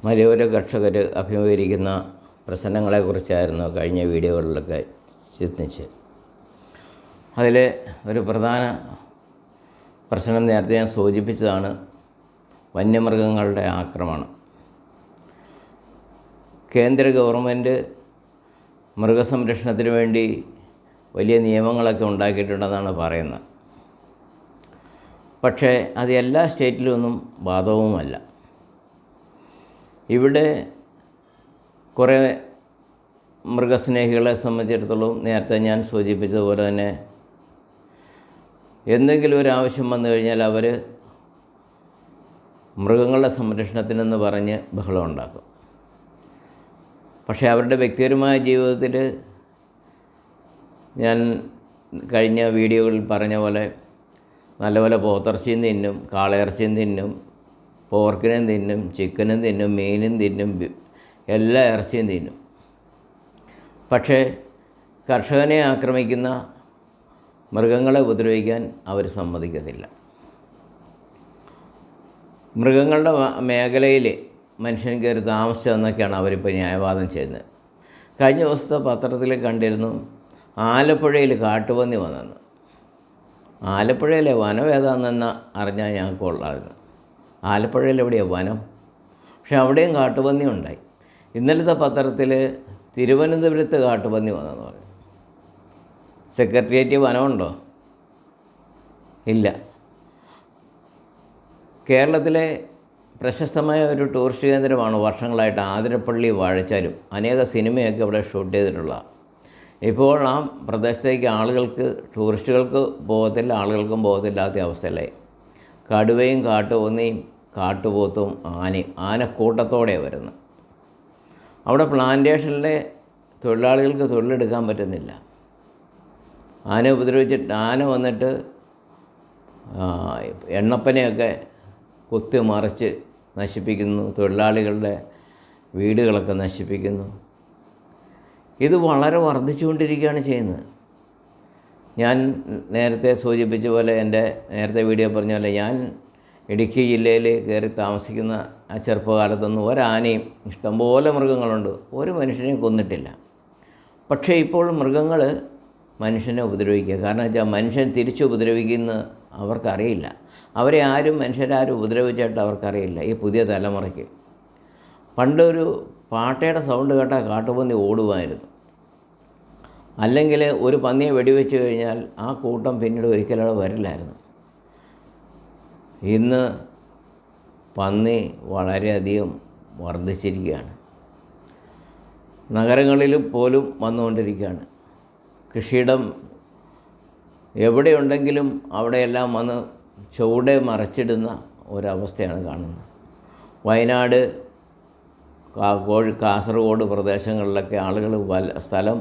മലയോര കർഷകർ അഭിമുഖീകരിക്കുന്ന പ്രശ്നങ്ങളെക്കുറിച്ചായിരുന്നു കഴിഞ്ഞ വീഡിയോകളിലൊക്കെ ചിന്തിച്ച്. അതിൽ ഒരു പ്രധാന പ്രശ്നം നേരത്തെ ഞാൻ സൂചിപ്പിച്ചതാണ് വന്യമൃഗങ്ങളുടെ ആക്രമണം. കേന്ദ്ര ഗവൺമെൻറ് മൃഗസംരക്ഷണത്തിന് വേണ്ടി വലിയ നിയമങ്ങളൊക്കെ ഉണ്ടാക്കിയിട്ടുണ്ടെന്നാണ് പറയുന്നത്. പക്ഷേ അത് എല്ലാ സ്റ്റേറ്റിലൊന്നും ബാധകവുമല്ല. ഇവിടെ കുറേ മൃഗസ്നേഹികളെ സംബന്ധിച്ചിടത്തോളം നേരത്തെ ഞാൻ സൂചിപ്പിച്ചതുപോലെ തന്നെ എന്തെങ്കിലും ഒരു ആവശ്യം വന്നു കഴിഞ്ഞാൽ അവർ മൃഗങ്ങളുടെ സംരക്ഷണത്തിനെന്ന് പറഞ്ഞ് ബഹളം ഉണ്ടാക്കും. പക്ഷേ അവരുടെ വ്യക്തിപരമായ ജീവിതത്തിൽ ഞാൻ കഴിഞ്ഞ വീഡിയോകളിൽ പറഞ്ഞ പോലെ നല്ലപോലെ പോത്തിറച്ചിയും തിന്നും, കാളയിറച്ചിയും തിന്നും, പോർക്കിനും തിന്നും, ചിക്കനും തിന്നും, മീനും തിന്നും, എല്ലാ ഇറച്ചിയും തിന്നും. പക്ഷേ കർഷകനെ ആക്രമിക്കുന്ന മൃഗങ്ങളെ ഉപദ്രവിക്കാൻ അവർ സമ്മതിക്കത്തില്ല. മൃഗങ്ങളുടെ മേഖലയിൽ മനുഷ്യൻ കയറി താമസിച്ചതെന്നൊക്കെയാണ് അവരിപ്പോൾ ന്യായവാദം ചെയ്യുന്നത്. കഴിഞ്ഞ ദിവസത്തെ പത്രത്തിൽ കണ്ടിരുന്നു ആലപ്പുഴയിൽ കാട്ടുപന്നി വന്നെന്ന്. ആലപ്പുഴയിലെ വനം ഏതാണെന്ന് അറിഞ്ഞാൽ ഞങ്ങൾക്ക് കൊള്ളാമായിരുന്നു. ആലപ്പുഴയിൽ എവിടെയാണ് വനം? പക്ഷെ അവിടെയും കാട്ടുപന്നി ഉണ്ടായി. ഇന്നലത്തെ പത്രത്തിൽ തിരുവനന്തപുരത്ത് കാട്ടുപന്നി വന്നെന്ന് പറയും. സെക്രട്ടേറിയറ്റ് വനമുണ്ടോ? ഇല്ല. കേരളത്തിലെ പ്രശസ്തമായ ഒരു ടൂറിസ്റ്റ് കേന്ദ്രമാണ് വർഷങ്ങളായിട്ട് ആതിരപ്പള്ളി വാഴച്ചാലും. അനേക സിനിമയൊക്കെ ഇവിടെ ഷൂട്ട് ചെയ്തിട്ടുള്ള. ഇപ്പോൾ ആ പ്രദേശത്തേക്ക് ടൂറിസ്റ്റുകൾക്ക് പോകത്തില്ല, ആളുകൾക്കും പോകത്തില്ലാത്ത അവസ്ഥയല്ലേ. കടുവയും കാട്ടുപന്നിയും കാട്ടുപോത്തും ആനക്കൂട്ടത്തോടെ വരുന്നത്. അവിടെ പ്ലാന്റേഷനിലെ തൊഴിലാളികൾക്ക് തൊഴിലെടുക്കാൻ പറ്റുന്നില്ല. ആന വന്നിട്ട് എണ്ണപ്പനയൊക്കെ കുത്തി മറിച്ച് നശിപ്പിക്കുന്നു, തൊഴിലാളികളുടെ വീടുകളൊക്കെ നശിപ്പിക്കുന്നു. ഇത് വളരെ വർദ്ധിച്ചുകൊണ്ടിരിക്കുകയാണ് ചെയ്യുന്നത്. ഞാൻ നേരത്തെ സൂചിപ്പിച്ച പോലെ, നേരത്തെ വീഡിയോ പറഞ്ഞ പോലെ, ഞാൻ ഇടുക്കി ജില്ലയിൽ കയറി താമസിക്കുന്ന ആ ചെറുപ്പകാലത്തൊന്നും ഒരാനയും, ഇഷ്ടംപോലെ മൃഗങ്ങളുണ്ട്, ഒരു മനുഷ്യനെയും കൊന്നിട്ടില്ല. പക്ഷേ ഇപ്പോൾ മൃഗങ്ങൾ മനുഷ്യനെ ഉപദ്രവിക്കുക. കാരണം വെച്ചാൽ മനുഷ്യൻ തിരിച്ച് ഉപദ്രവിക്കുന്ന അവർക്കറിയില്ല. മനുഷ്യരാരും ഉപദ്രവിച്ചായിട്ട് അവർക്കറിയില്ല. ഈ പുതിയ തലമുറയ്ക്ക് പണ്ടൊരു പാട്ടയുടെ സൗണ്ട് കേട്ടാൽ കാട്ടുപന്നി ഓടുമായിരുന്നു. അല്ലെങ്കിൽ ഒരു പന്നിയെ വെടിവെച്ച് കഴിഞ്ഞാൽ ആ കൂട്ടം പിന്നീട് ഒരിക്കലും അവിടെ വരില്ലായിരുന്നു. ഇന്ന് പന്നി വളരെയധികം വർദ്ധിച്ചിരിക്കുകയാണ്. നഗരങ്ങളിൽ പോലും വന്നുകൊണ്ടിരിക്കുകയാണ്. കൃഷിയിടം എവിടെയുണ്ടെങ്കിലും അവിടെയെല്ലാം വന്ന് ചുവടെ മറച്ചിടുന്ന ഒരവസ്ഥയാണ് കാണുന്നത്. വയനാട്, കാസർഗോഡ് പ്രദേശങ്ങളിലൊക്കെ ആളുകൾ സ്ഥലം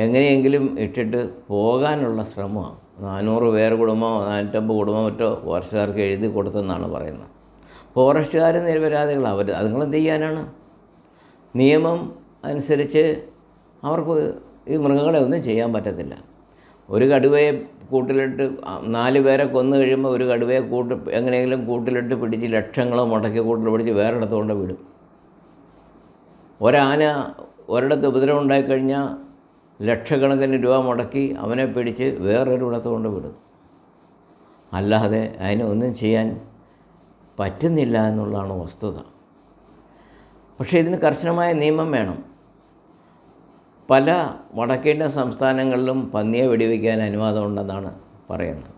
എങ്ങനെയെങ്കിലും ഇട്ടിട്ട് പോകാനുള്ള ശ്രമമാണ്. 400 പേർ കുടുംബമോ 450 കുടുംബം മറ്റോ ഫോറസ്റ്റുകാർക്ക് എഴുതി കൊടുത്തെന്നാണ് പറയുന്നത്. ഫോറസ്റ്റുകാർ നിരപരാധികൾ. അതുങ്ങളെന്ത് ചെയ്യാനാണ്? നിയമം അനുസരിച്ച് അവർക്ക് ഈ മൃഗങ്ങളെ ഒന്നും ചെയ്യാൻ പറ്റത്തില്ല. ഒരു കടുവയെ കൂട്ടിലിട്ട് 4 പേരെ കൊന്നു കഴിയുമ്പോൾ ഒരു കടുവയെ എങ്ങനെയെങ്കിലും കൂട്ടിലിട്ട് പിടിച്ച് ലക്ഷങ്ങളോ മുടക്കി കൂട്ടിൽ പിടിച്ച് വേറെടുത്ത് കൊണ്ട് വിടും. ഒരാന ഒരിടത്ത് ഉപദ്രവം ഉണ്ടായിക്കഴിഞ്ഞാൽ ലക്ഷക്കണക്കിന് രൂപ മുടക്കി അവനെ പിടിച്ച് വേറൊരിടത്ത് കൊണ്ട് വിടും. അല്ലാതെ അതിനൊന്നും ചെയ്യാൻ പറ്റുന്നില്ല എന്നുള്ളതാണ് വസ്തുത. പക്ഷേ ഇതിന് കർശനമായ നിയമം വേണം. പല വടക്കേന്ത്യൻ സംസ്ഥാനങ്ങളിലും പന്നിയെ വെടിവെക്കാൻ അനുവാദമുണ്ടെന്നാണ് പറയുന്നത്.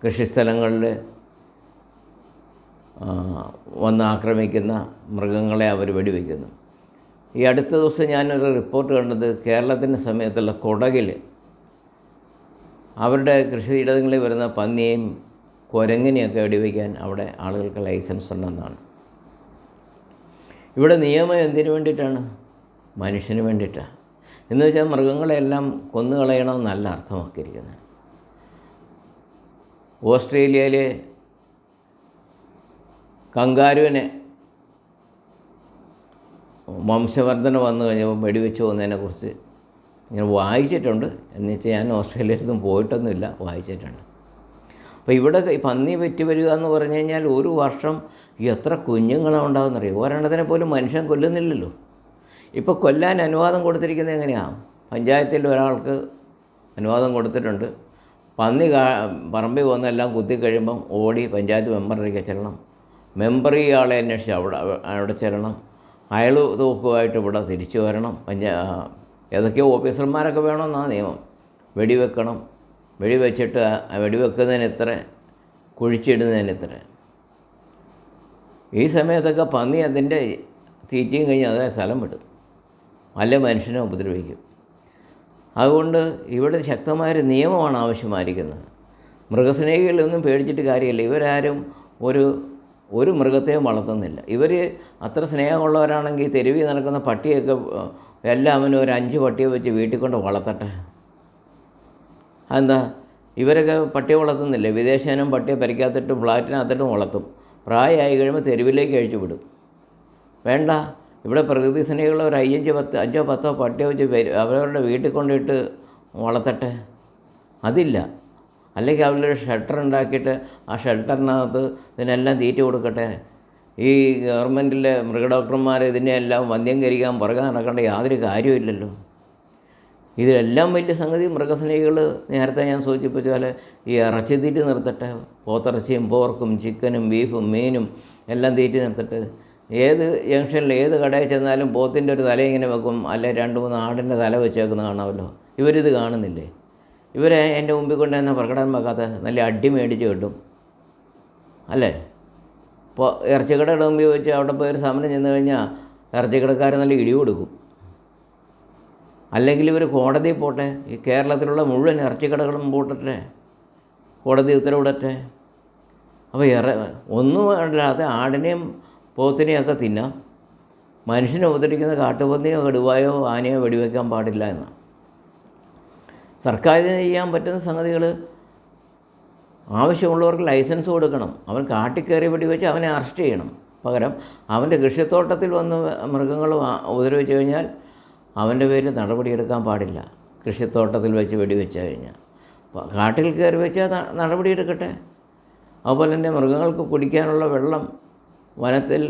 കൃഷിസ്ഥലങ്ങളിൽ വന്ന് ആക്രമിക്കുന്ന മൃഗങ്ങളെ അവർ വെടിവെക്കുന്നു. ഈ അടുത്ത ദിവസം ഞാനൊരു റിപ്പോർട്ട് കണ്ടത് കേരളത്തിൻ്റെ സമയത്തുള്ള കൊടകിൽ അവരുടെ കൃഷിയിടങ്ങളിൽ വരുന്ന പന്നിയെയും കുരങ്ങിനെയൊക്കെ വെടിവെക്കാൻ അവിടെ ആളുകൾക്ക് ലൈസൻസ് ഉണ്ടെന്നാണ്. ഇവിടെ നിയമം എന്തിനു വേണ്ടിയിട്ടാണ്? മനുഷ്യന് വേണ്ടിയിട്ടാണ്. എന്ന് വെച്ചാൽ മൃഗങ്ങളെല്ലാം കൊന്നുകളയണമെന്നല്ല അർത്ഥമാക്കിയിരിക്കുന്നത്. ഓസ്ട്രേലിയയിൽ കങ്കാരുവിനെ വംശവർദ്ധന വന്നു കഴിഞ്ഞപ്പോൾ വെടിവെച്ച് പോകുന്നതിനെക്കുറിച്ച് ഞാൻ വായിച്ചിട്ടുണ്ട്. എന്നുവെച്ചാൽ ഞാൻ ഓസ്ട്രേലിയയിലൊന്നും പോയിട്ടൊന്നുമില്ല, വായിച്ചിട്ടുണ്ട്. അപ്പോൾ ഇവിടെ പന്നി പെറ്റ് വരിക എന്ന് പറഞ്ഞു കഴിഞ്ഞാൽ ഒരു വർഷം എത്ര കുഞ്ഞുങ്ങളാണ് ഉണ്ടാകുന്നറിയോ? ഒരെണ്ണത്തിനെ പോലും മനുഷ്യൻ കൊല്ലുന്നില്ലല്ലോ. ഇപ്പോൾ കൊല്ലാൻ അനുവാദം കൊടുത്തിരിക്കുന്നത് എങ്ങനെയാണ്? പഞ്ചായത്തിൽ ഒരാൾക്ക് അനുവാദം കൊടുത്തിട്ടുണ്ട്. പന്നി പറമ്പിൽ വന്നെല്ലാം കുത്തിക്കഴിയുമ്പം ഓടി പഞ്ചായത്ത് മെമ്പറിലേക്ക് ചെല്ലണം. മെമ്പർ ഇയാളെ അന്വേഷിച്ച് അവിടെ ചെല്ലണം. അയാൾ തൂക്കുമായിട്ട് ഇവിടെ തിരിച്ചു വരണം. ഏതൊക്കെയോ ഓഫീസർമാരൊക്കെ വേണമെന്നാണ് നിയമം. വെടിവെക്കണം. വെടിവെച്ചിട്ട് വെടിവെക്കുന്നതിന് ഇത്ര, കുഴിച്ചിടുന്നതിന് ഇത്ര. ഈ സമയത്തൊക്കെ പന്നി അതിൻ്റെ തീറ്റയും കഴിഞ്ഞ് അതേ സ്ഥലം വിടും, അല്ലെ മനുഷ്യനെ ഉപദ്രവിക്കും. അതുകൊണ്ട് ഇവിടെ ശക്തമായൊരു നിയമമാണ് ആവശ്യമായിരിക്കുന്നത്. മൃഗസ്നേഹികളൊന്നും പേടിച്ചിട്ട് കാര്യമില്ല. ഇവരാരും ഒരു മൃഗത്തെയും വളർത്തുന്നില്ല. ഇവർ അത്ര സ്നേഹമുള്ളവരാണെങ്കിൽ തെരുവിൽ നടക്കുന്ന പട്ടിയൊക്കെ എല്ലാവരും ഒരു 5 പട്ടിയെ വെച്ച് വീട്ടിൽ കൊണ്ട് വളർത്തട്ടെ. അതെന്താ? ഇവരൊക്കെ പട്ടിയെ വളർത്തുന്നില്ല. വിദേശനും പട്ടിയെ പരിക്കാത്തിട്ടും ഫ്ലാറ്റിനകത്തിട്ടും വളർത്തും. പ്രായമായി കഴിയുമ്പോൾ തെരുവിലേക്ക് അഴിച്ചു വിടും. വേണ്ട, ഇവിടെ പ്രകൃതി സ്നേഹികൾ ഒരു 5 10 പട്ടിയെ വെച്ച് അവരവരുടെ വീട്ടിൽ കൊണ്ടിട്ട് വളർത്തട്ടെ. അതില്ല. അല്ലെങ്കിൽ അവരൊരു ഷെൽട്ടർ ഉണ്ടാക്കിയിട്ട് ആ ഷെൽട്ടറിനകത്ത് ഇതിനെല്ലാം തീറ്റ കൊടുക്കട്ടെ. ഈ ഗവൺമെൻറ്റിലെ മൃഗഡോക്ടർമാർ ഇതിനെല്ലാം വന്ധ്യംകരിക്കാൻ പുറകെ നടക്കേണ്ട യാതൊരു കാര്യമില്ലല്ലോ. ഇതിലെല്ലാം വലിയ സംഗതി മൃഗസ്നേഹികൾ നേരത്തെ ഞാൻ സൂചിപ്പിച്ച പോലെ ഈ ഇറച്ചി തീറ്റ നിർത്തട്ടെ. പോത്തിറച്ചിയും പോർക്കും ചിക്കനും ബീഫും മീനും എല്ലാം തീറ്റ നിർത്തട്ടെ. ഏത് ജംഗ്ഷനിൽ ഏത് കടയിൽ ചെന്നാലും പോത്തിൻ്റെ ഒരു തല ഇങ്ങനെ വെക്കും, അല്ലെ 2-3 ആടിൻ്റെ തല വെച്ചേക്കുന്ന കാണാമല്ലോ. ഇവരിത് കാണുന്നില്ലേ? ഇവരെ എൻ്റെ മുമ്പിൽ കൊണ്ട് തന്നെ പ്രകടനം വെക്കാത്ത നല്ല അടി മേടിച്ച് കിട്ടും അല്ലേ? ഇപ്പോൾ ഇറച്ചിക്കടയുടെ മുമ്പിൽ വെച്ച് അവിടെ പോയി ഒരു സമരം ചെന്ന് കഴിഞ്ഞാൽ ഇറച്ചിക്കടക്കാർ നല്ല ഇടി കൊടുക്കും. അല്ലെങ്കിൽ ഇവർ കോടതിയിൽ പോട്ടെ. ഈ കേരളത്തിലുള്ള മുഴുവൻ ഇറച്ചിക്കടകളും പോട്ടെ, കോടതി ഉത്തരവിടട്ടെ. അപ്പോൾ ഒന്നും അല്ലാതെ ആടിനെയും പോത്തിനെയൊക്കെ തിന്നാം, മനുഷ്യനെ ഉപദ്രവിക്കുന്ന കാട്ടുപന്നിയോ കടുവായോ ആനയോ വെടിവെക്കാൻ പാടില്ല എന്നാണ്. സർക്കാരിന് ചെയ്യാൻ പറ്റുന്ന സംഗതികൾ, ആവശ്യമുള്ളവർക്ക് ലൈസൻസ് കൊടുക്കണം. അവൻ കാട്ടിക്കയറി വെടിവെച്ച് അവനെ അറസ്റ്റ് ചെയ്യണം. പകരം അവൻ്റെ കൃഷിത്തോട്ടത്തിൽ വന്ന് മൃഗങ്ങൾ ഉപദ്രവിച്ചു കഴിഞ്ഞാൽ അവൻ്റെ പേരിൽ നടപടിയെടുക്കാൻ പാടില്ല. കൃഷിത്തോട്ടത്തിൽ വെച്ച് വെടിവെച്ച് കഴിഞ്ഞാൽ കാട്ടിൽ കയറി വെച്ചാൽ നടപടിയെടുക്കട്ടെ. അതുപോലെ തന്നെ മൃഗങ്ങൾക്ക് കുടിക്കാനുള്ള വെള്ളം വനത്തിൽ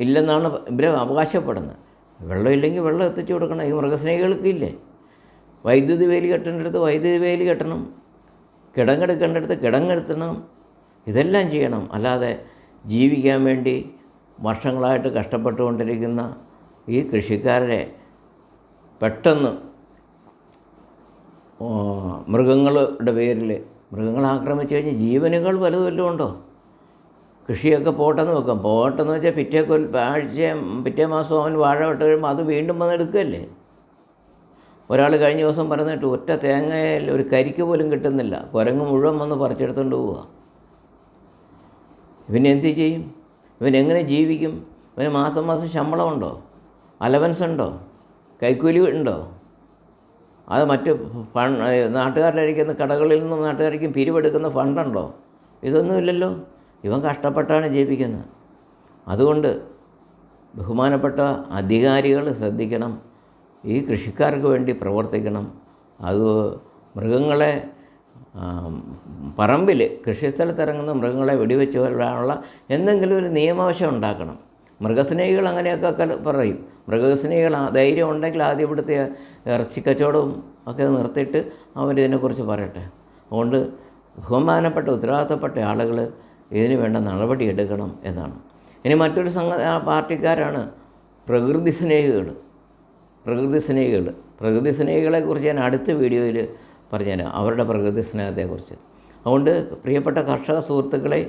ഇല്ലെന്നാണ് ഇവർ അവകാശപ്പെടുന്നത്. വെള്ളമില്ലെങ്കിൽ വെള്ളം എത്തിച്ചു കൊടുക്കണം. ഈ മൃഗസ്നേഹികൾക്കില്ലേ? വൈദ്യുതി വേലി കെട്ടേണ്ടടുത്ത് വൈദ്യുതി വേലി കെട്ടണം, കിടങ്ങെടുക്കേണ്ടടുത്ത് കിടങ്ങെടുത്തണം. ഇതെല്ലാം ചെയ്യണം. അല്ലാതെ ജീവിക്കാൻ വേണ്ടി വർഷങ്ങളായിട്ട് കഷ്ടപ്പെട്ടുകൊണ്ടിരിക്കുന്ന ഈ കൃഷിക്കാരെ പെട്ടെന്ന് മൃഗങ്ങളുടെ പേരിൽ മൃഗങ്ങളെ ആക്രമിച്ചു കഴിഞ്ഞാൽ ജീവനുകൾ വലുതും ഉണ്ടോ? കൃഷിയൊക്കെ പോട്ടെന്ന് വെക്കാം. പോട്ടെന്ന് വെച്ചാൽ പിറ്റേ മാസം അവൻ വാഴ വിട്ട് കഴിയുമ്പോൾ അത് വീണ്ടും വന്നെടുക്കുകയല്ലേ. ഒരാൾ കഴിഞ്ഞ ദിവസം പറഞ്ഞിട്ട് ഒറ്റ തേങ്ങയിൽ ഒരു കരിക്ക് പോലും കിട്ടുന്നില്ല, കുരങ്ങ് മുഴുവൻ വന്ന് പറിച്ചെടുത്തുകൊണ്ട് പോവുക. ഇവനെന്ത് ചെയ്യും? ഇവനെങ്ങനെ ജീവിക്കും? ഇവന് മാസം മാസം ശമ്പളമുണ്ടോ? അലവൻസ് ഉണ്ടോ? കൈക്കൂലി ഉണ്ടോ? അത് മറ്റ് നാട്ടുകാരിലിരിക്കുന്ന കടകളിൽ നിന്നും നാട്ടുകാരിക്കും പിരിവെടുക്കുന്ന ഫണ്ടുണ്ടോ? ഇതൊന്നുമില്ലല്ലോ. ഇവൻ കഷ്ടപ്പെട്ടാണ് ജീവിക്കുന്നത്. അതുകൊണ്ട് ബഹുമാനപ്പെട്ട അധികാരികൾ ശ്രദ്ധിക്കണം. ഈ കൃഷിക്കാർക്ക് വേണ്ടി പ്രവർത്തിക്കണം. അത് മൃഗങ്ങളെ പറമ്പിൽ കൃഷിസ്ഥലത്തിറങ്ങുന്ന മൃഗങ്ങളെ വെടിവെച്ച് കൊല്ലാനുള്ള എന്തെങ്കിലും ഒരു നിയമവശം ഉണ്ടാക്കണം. മൃഗസ്നേഹികൾ അങ്ങനെയൊക്കെ പറയും. മൃഗസ്നേഹികൾ ധൈര്യം ഉണ്ടെങ്കിൽ ആദ്യം ഇവിടുത്തെ ഇറച്ചിക്കച്ചവടവും ഒക്കെ നിർത്തിയിട്ട് അവരിതിനെക്കുറിച്ച് പറയട്ടെ. അതുകൊണ്ട് ബഹുമാനപ്പെട്ട ഉത്തരവാദിത്തപ്പെട്ട ആളുകൾ ഇതിന് വേണ്ട നടപടി എടുക്കണം എന്നാണ്. ഇനി മറ്റൊരു പാർട്ടിക്കാരാണ് പ്രകൃതി സ്നേഹികൾ. പ്രകൃതി സ്നേഹികളെക്കുറിച്ച് ഞാൻ അടുത്ത വീഡിയോയിൽ പറഞ്ഞുതരാം, അവരുടെ പ്രകൃതി സ്നേഹത്തെക്കുറിച്ച്. അതുകൊണ്ട് പ്രിയപ്പെട്ട കർഷക സുഹൃത്തുക്കളെ,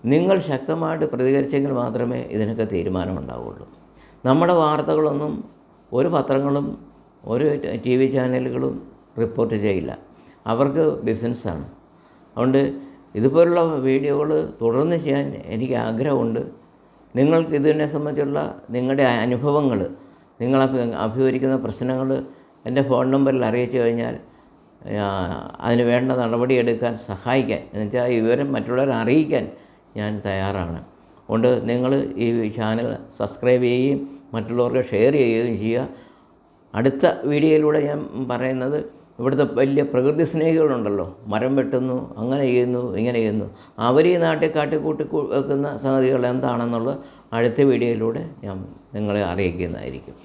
നിങ്ങൾ ശക്തമായിട്ട് പ്രതികരിച്ചെങ്കിൽ മാത്രമേ ഇതിനൊക്കെ തീരുമാനമുണ്ടാവുള്ളൂ. നമ്മുടെ വാർത്തകളൊന്നും ഒരു പത്രങ്ങളും ഒരു TV ചാനലുകളും റിപ്പോർട്ട് ചെയ്യില്ല. അവർക്ക് ബിസിനസ്സാണ്. അതുകൊണ്ട് ഇതുപോലുള്ള വീഡിയോകൾ തുടർന്ന് ചെയ്യാൻ എനിക്ക് ആഗ്രഹമുണ്ട്. നിങ്ങൾക്ക് ഇതിനെ സംബന്ധിച്ചുള്ള നിങ്ങളുടെ അനുഭവങ്ങൾ, നിങ്ങൾ അഭിമുഖീകരിക്കുന്ന പ്രശ്നങ്ങൾ എൻ്റെ ഫോൺ നമ്പറിൽ അറിയിച്ചു കഴിഞ്ഞാൽ അതിന് വേണ്ട നടപടിയെടുക്കാൻ സഹായിക്കാൻ, എന്നുവെച്ചാൽ ഈ വിവരം മറ്റുള്ളവരെ അറിയിക്കാൻ ഞാൻ തയ്യാറാണ്. അതുകൊണ്ട് നിങ്ങൾ ഈ ചാനൽ സബ്സ്ക്രൈബ് ചെയ്യുകയും മറ്റുള്ളവർക്ക് ഷെയർ ചെയ്യുകയും ചെയ്യുക. അടുത്ത വീഡിയോയിലൂടെ ഞാൻ പറയുന്നത് ഇവിടുത്തെ വലിയ പ്രകൃതി സ്നേഹികളുണ്ടല്ലോ, മരം വെട്ടുന്നു, അങ്ങനെ ചെയ്യുന്നു, ഇങ്ങനെ ചെയ്യുന്നു, അവർ ഈ നാട്ടിൽ കാട്ടിക്കൂട്ടി വെക്കുന്ന സംഗതികൾ എന്താണെന്നുള്ളത് അടുത്ത വീഡിയോയിലൂടെ ഞാൻ നിങ്ങളെ അറിയിക്കുന്നതായിരിക്കും.